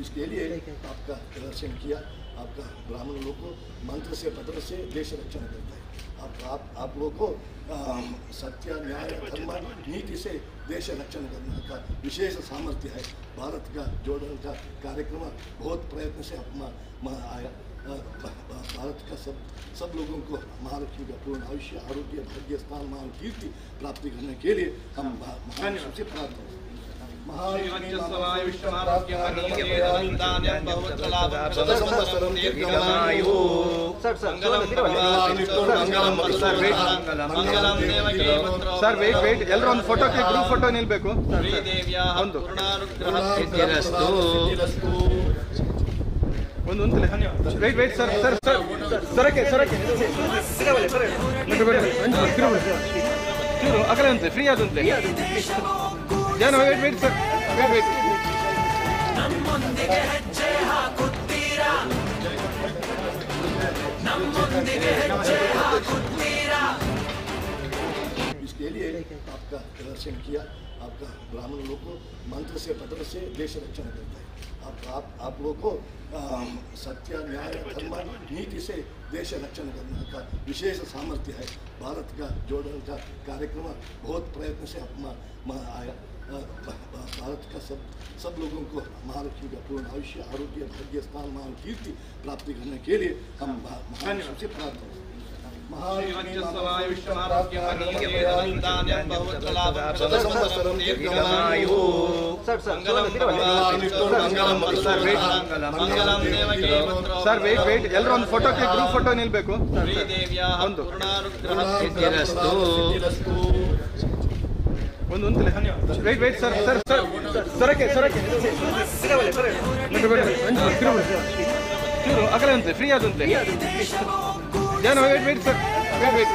इसके लिए आपका दर्शन किया। आपका ब्राह्मण लोग को मंत्र से पत्र से देश रक्षण करता है। आप लोग को सत्य न्याय धर्म नीति से देश रक्षण करने का विशेष सामर्थ्य है। भारत का जोड़ने का कार्यक्रम बहुत प्रयत्न से आया। भारत का सब लोगों को महालक्ष्मी का पूर्ण आयुष्य आरोग्य भाग्य स्थान महान कीर्ति प्राप्ति करने के लिए हम महान से प्रार्थना करते हैं। ಸರ್ ವೇಟ್ ಎಲ್ಲರೂ ಒಂದು ಫೋಟೋಕ್ಕೆ ಗ್ರೂಪ್ ಫೋಟೋ ನಿಲ್ಬೇಕು ಒಂದು ವೇಟ್ ಸರ್ ಸರ್ ಸರ್ ಸರಕ್ಕೆ ಅಗಲ ಅಂತೆ ಫ್ರೀ ಆದಂತೆ ಜನ ವೇಟ್ ಸರ್ ವೇಟ್ इसके लिए आपका दर्शन किया। आपका ब्राह्मण लोग को मंत्र से पत्र से देश रक्षण करता है। आप लोग को सत्य न्याय धर्म नीति से देश रक्षण करने का विशेष सामर्थ्य है। भारत का जोड़ने का कार्यक्रम बहुत प्रयत्न से आया। भारत का सब लोगों को महालक्ष्मी का पूर्ण आयुष्य आरोग्य भाग्य स्थान महान कीर्ति प्राप्ति करने के लिए हम महान से प्रार्थना करते हैं। ಸರ್ ವೇಟ್ ಎಲ್ಲರೂ ಒಂದು ಫೋಟೋಕ್ಕೆ ಗ್ರೂಪ್ ಫೋಟೋ ನಿಲ್ಬೇಕು ಒಂದು ವೇಟ್ ಸರ್ ಸರ್ ಸರ್ ಸರಕ್ಕೆ ಅಗಲ ಅಂತೆ ಫ್ರೀ ಆದಂತೆ ಜನ ವೇಟ್ ಸರ್ ವೇಟ್